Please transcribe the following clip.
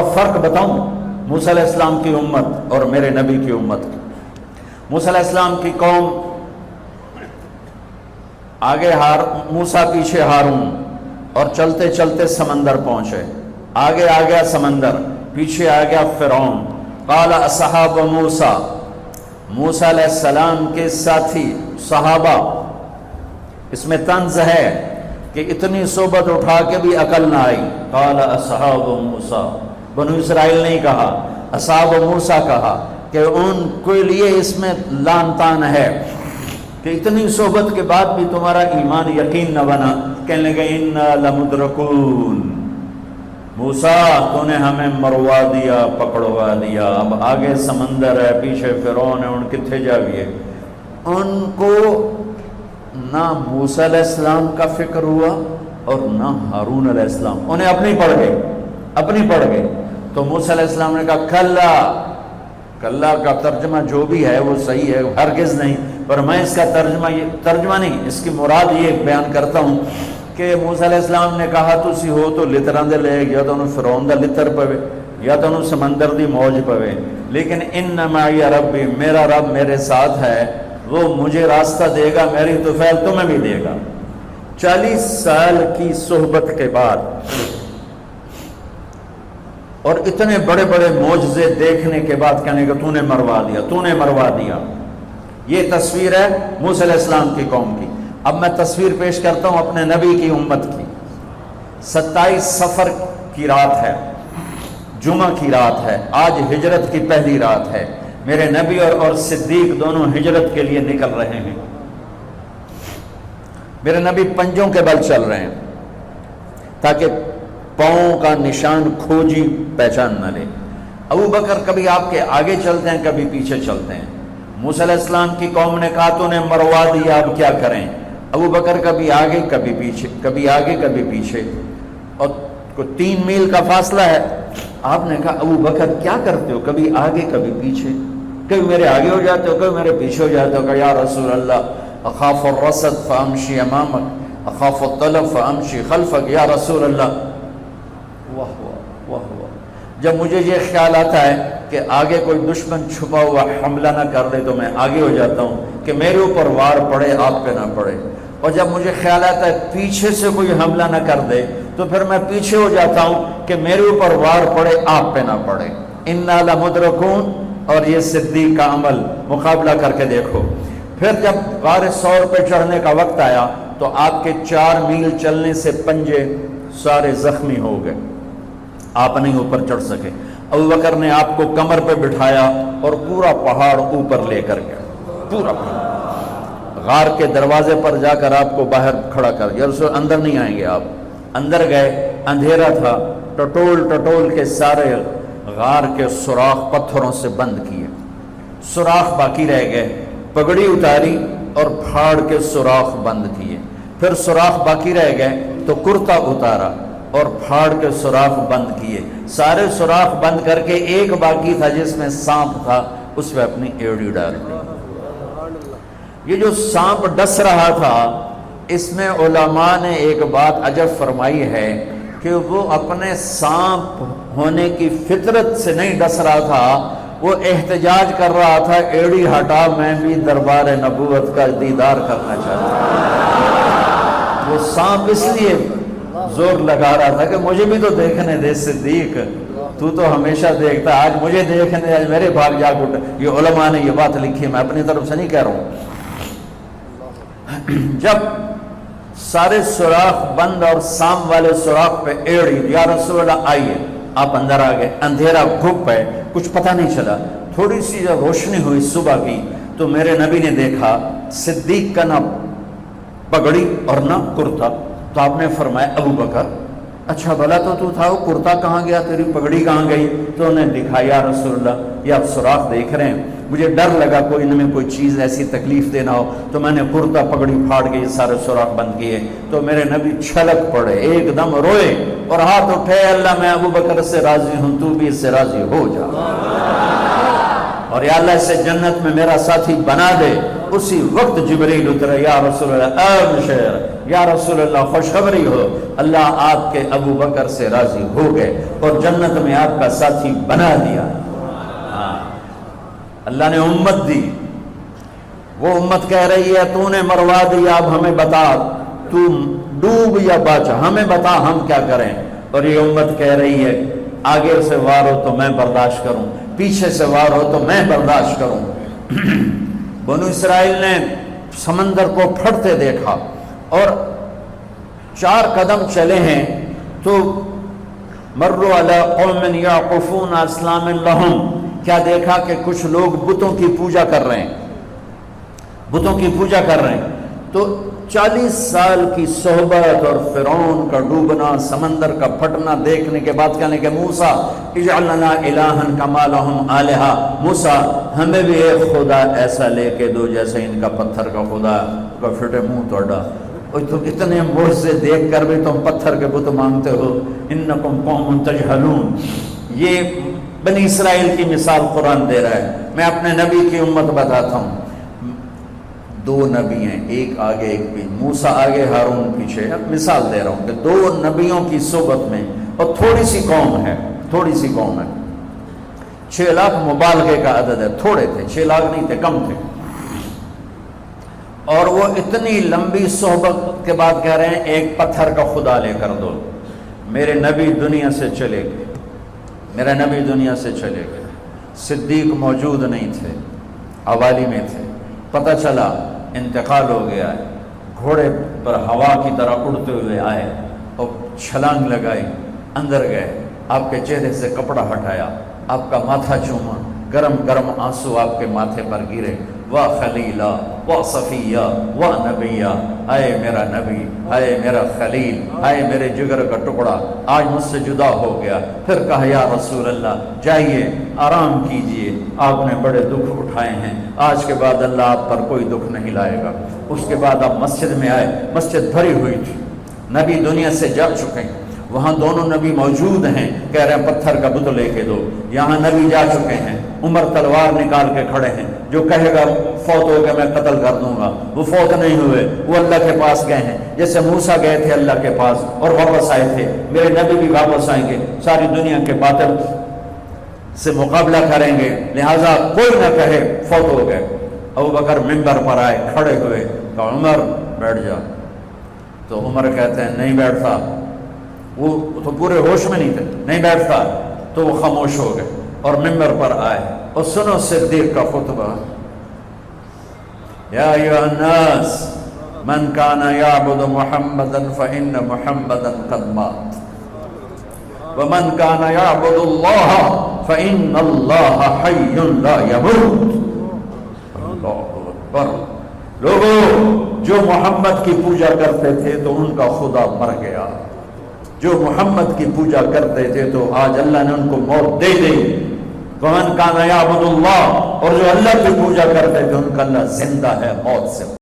تھوڑا فرق بتاؤں موسیٰ علیہ السلام کی امت اور میرے نبی کی امت کی۔ موسیٰ علیہ السلام کی قوم آگے موسیٰ پیچھے ہارون، اور چلتے چلتے سمندر پہنچے، آگے آ گیا سمندر، پیچھے آ گیا فرعون۔ قال اصحاب موسیٰ، موسیٰ علیہ السلام کے ساتھی صحابہ، اس میں طنز ہے کہ اتنی صحبت اٹھا کے بھی عقل نہ آئی۔ قال اصحاب موسیٰ، بنو اسرائیل نہیں کہا، اصحاب موسیٰ کہا، کہ ان کے لیے اس میں لان تان ہے کہ اتنی صحبت کے بعد بھی تمہارا ایمان یقین نہ بنا۔ کہنے لگے انا لمدرکون، موسیٰ تو نے ہمیں مروا دیا، پکڑوا دیا، اب آگے سمندر ہے، پیچھے فرعون ہے، ان کتھے جاویے۔ ان کو نہ موسیٰ علیہ السلام کا فکر ہوا اور نہ ہارون علیہ السلام، انہیں اپنی پڑ گئے۔ تو موسیٰ علیہ السلام نے کہا کلا، کلا کا ترجمہ جو بھی ہے وہ صحیح ہے، ہرگز نہیں، پر میں اس کا ترجمہ نہیں، اس کی مراد یہ بیان کرتا ہوں کہ موسیٰ علیہ السلام نے کہا تسی ہو تو لتراں دے لے، یا تو انہوں فرعون دا لتر پوے، یا تو انہوں سمندر دی موج پوے، لیکن ان معی ربی، میرا رب میرے ساتھ ہے، وہ مجھے راستہ دے گا، میری طفیل تمہیں بھی دے گا۔ 40 سال کی صحبت کے بعد اور اتنے بڑے بڑے معجزے دیکھنے کے بعد کہنے کہ تو نے مروا دیا۔ یہ تصویر ہے موسیٰ علیہ السلام کی قوم کی۔ اب میں تصویر پیش کرتا ہوں اپنے نبی کی امت کی۔ 27 صفر کی رات ہے، جمعہ کی رات ہے، آج ہجرت کی پہلی رات ہے، میرے نبی اور صدیق دونوں ہجرت کے لیے نکل رہے ہیں۔ میرے نبی پنجوں کے بل چل رہے ہیں تاکہ پاؤں کا نشان کھوجی پہچان نہ لے۔ ابو بکر کبھی آپ کے آگے چلتے ہیں، کبھی پیچھے چلتے ہیں۔ موسیٰ علیہ السلام کی قوم نے کہا تو نے مروا دیا، اب کیا کریں؟ ابو بکر کبھی آگے کبھی پیچھے، کبھی آگے کبھی پیچھے، اور 3 میل کا فاصلہ ہے۔ آپ نے کہا ابو بکر کیا کرتے ہو، کبھی آگے کبھی پیچھے، کبھی میرے آگے ہو جاتے ہو کبھی میرے پیچھے ہو جاتے ہو۔ کہا یا رسول اللہ اخاف الرصد فامشی امامک اخاف الطلب فامشی خلفک، یا رسول اللہ۔ واہ، جب مجھے یہ خیال آتا ہے کہ آگے کوئی دشمن چھپا ہوا حملہ نہ کر دے تو میں آگے ہو جاتا ہوں کہ میرے اوپر وار پڑے، آپ پہ نہ پڑے، اور جب مجھے خیال آتا ہے پیچھے سے کوئی حملہ نہ کر دے تو پھر میں پیچھے ہو جاتا ہوں کہ میرے اوپر وار پڑے، آپ پہ نہ پڑے۔ انا لمدرکون، اور یہ صدیق کا عمل مقابلہ کر کے دیکھو۔ پھر جب غار ثور پہ چڑھنے کا وقت آیا تو آپ کے 4 میل چلنے سے پنجے سارے زخمی ہو گئے، آپ نہیں اوپر چڑھ سکے۔ ابو بکر نے آپ کو کمر پہ بٹھایا اور پورا پہاڑ اوپر لے کر گیا، پورا پہاڑ۔ غار کے دروازے پر جا کر آپ کو باہر کھڑا کر دیا، رسول اندر نہیں آئیں گے آپ۔ اندر گئے، اندھیرا تھا، ٹٹول کے سارے غار کے سوراخ پتھروں سے بند کیے، سوراخ باقی رہ گئے، پگڑی اتاری اور پھاڑ کے سوراخ بند کیے، پھر سوراخ باقی رہ گئے تو کرتا اتارا اور پھاڑ کے سوراخ بند کیے، سارے سوراخ بند کر کے ایک باقی تھا جس میں سانپ تھا، اس میں اپنی ایڑی ڈال دی۔ یہ جو سانپ ڈس رہا تھا، اس میں علماء نے ایک بات عجب فرمائی ہے کہ وہ اپنے سانپ ہونے کی فطرت سے نہیں ڈس رہا تھا، وہ احتجاج کر رہا تھا ایڑی ہٹا، میں بھی دربار نبوت کا دیدار کرنا چاہتا ہوں۔ وہ سانپ اس لیے زور لگا رہا تھا کہ مجھے بھی تو دیکھنے دے صدیق، تو ہمیشہ دیکھتا، آج مجھے دیکھنے دے، آج میرے بھاگ جاگ اٹھے۔ یہ علماء نے یہ بات لکھی، میں اپنی طرف سے نہیں کہہ رہا ہوں۔ جب سارے سوراخ بند اور سام والے سوراخ پہ ایڑی، یا رسول اللہ آئیے، آپ اندر آ گئے، اندھیرا گھپ ہے، کچھ پتہ نہیں چلا۔ تھوڑی سی جب روشنی ہوئی صبح کی تو میرے نبی نے دیکھا صدیق کا نہ پگڑی اور نہ کرتا، تو آپ نے فرمایا ابو بکر اچھا بھلا تو تھا، وہ کرتا کہاں گیا، تیری پگڑی کہاں گئی؟ تو انہیں دکھا یا رسول اللہ یہ آپ سوراخ دیکھ رہے ہیں، مجھے ڈر لگا کوئی ان میں کوئی چیز ایسی تکلیف دینا ہو، تو میں نے کرتا پگڑی پھاڑ کے یہ سارے سوراخ بند کیے۔ تو میرے نبی چھلک پڑے، ایک دم روئے اور ہاتھ اٹھے، اللہ میں ابو بکر سے راضی ہوں، تو بھی اس سے راضی ہو جا، اور یا اللہ اسے جنت میں میرا ساتھی بنا دے۔ اسی وقت جبریل اترے، یا رسول اللہ ابشر، یا رسول اللہ خوشخبری ہو، اللہ آپ کے ابو بکر سے راضی ہو گئے اور جنت میں آپ کا ساتھی بنا دیا۔ اللہ نے امت دی، وہ امت کہہ رہی ہے تو نے مروا دیا، اب ہمیں بتا تو ڈوب یا بچا، ہمیں بتا ہم کیا کریں۔ اور یہ امت کہہ رہی ہے آگے سے وار ہو تو میں برداشت کروں، پیچھے سے وار ہو تو میں برداشت کروں۔ بنو اسرائیل نے سمندر کو پھٹتے دیکھا اور 4 قدم چلے ہیں تو مروا علی قوم یعقفون اصنام لہم، کیا دیکھا کہ کچھ لوگ بتوں کی پوجا کر رہے ہیں، بتوں کی پوجا کر رہے ہیں۔ تو 40 سال کی صحبت اور فرعون کا ڈوبنا، سمندر کا پھٹنا دیکھنے کے بعد کہنے کہ موسیٰ اجعل لنا الہا کما لہم آلہہ، موسیٰ ہمیں بھی ایک خدا ایسا لے کے دو جیسے ان کا پتھر کا خدا کا پھٹے منہ توڑا۔ اور تم اتنے معجزے دیکھ کر بھی تم پتھر کے بت مانگتے ہو، انکم قوم تجہلون۔ یہ بنی اسرائیل کی مثال قرآن دے رہا ہے۔ میں اپنے نبی کی امت بتاتا ہوں، 2 نبی ہیں، ایک آگے ایک بھی، موسیٰ آگے ہارون پیچھے۔ اب مثال دے رہا ہوں کہ 2 نبیوں کی صحبت میں، اور تھوڑی سی قوم ہے، تھوڑی سی قوم ہے، 6 لاکھ مبالغے کا عدد ہے، تھوڑے تھے، 6 لاکھ نہیں تھے، کم تھے۔ اور وہ اتنی لمبی صحبت کے بعد کہہ رہے ہیں ایک پتھر کا خدا لے کر دو۔ میرے نبی دنیا سے چلے گئے، میرا نبی دنیا سے چلے گئے، صدیق موجود نہیں تھے، حوالی میں تھے۔ پتہ چلا انتقال ہو گیا ہے، گھوڑے پر ہوا کی طرح اڑتے ہوئے آئے اور چھلانگ لگائی، اندر گئے، آپ کے چہرے سے کپڑا ہٹایا، آپ کا ماتھا چوما، گرم گرم آنسو آپ کے ماتھے پر گرے۔ واہ خلیلہ، واہ صفیہ، واہ نبیہ، اے میرا نبی، اے میرا خلیل، اے میرے جگر کا ٹکڑا، آج مجھ سے جدا ہو گیا۔ پھر کہا یا رسول اللہ جائیے آرام کیجئے، آپ نے بڑے دکھ اٹھائے ہیں، آج کے بعد اللہ آپ پر کوئی دکھ نہیں لائے گا۔ اس کے بعد آپ مسجد میں آئے، مسجد بھری ہوئی تھی، نبی دنیا سے جا چکے ہیں، وہاں دونوں نبی موجود ہیں، کہہ رہے ہیں پتھر کا بت لے کے دو۔ یہاں نبی جا چکے ہیں، عمر تلوار نکال کے کھڑے ہیں، جو کہے گا فوت ہو کے میں قتل کر دوں گا، وہ فوت نہیں ہوئے، وہ اللہ کے پاس گئے ہیں، جیسے موسیٰ گئے تھے اللہ کے پاس اور واپس آئے تھے، میرے نبی بھی واپس آئیں گے، ساری دنیا کے باطل سے مقابلہ کریں گے، لہٰذا کوئی نہ کہے فوت ہو گئے۔ ابو بکر منبر پر آئے، کھڑے ہوئے، کہا عمر بیٹھ جا، تو عمر کہتے ہیں نہیں بیٹھتا، وہ تو پورے ہوش میں نہیں تھے، نہیں بیٹھتا، تو وہ خاموش ہو گئے اور منبر پر آئے اور سنو صدیق کا خطبہ، یا ایھا الناس من کان یعبد محمدا فإن محمدا قد مات ومن کان یعبد اللہ فإن اللہ حی لا یموت۔ اللہ اکبر۔ لوگوں جو محمد کی پوجا کرتے تھے تو ان کا خدا مر گیا، جو محمد کی پوجا کرتے تھے تو آج اللہ نے ان کو موت دے دی۔ وَمَنْ كَانَ يَعْبُدُ اللَّهَ، اور جو اللہ کی پوجا کرتے تھے ان کا اللہ زندہ ہے، موت سے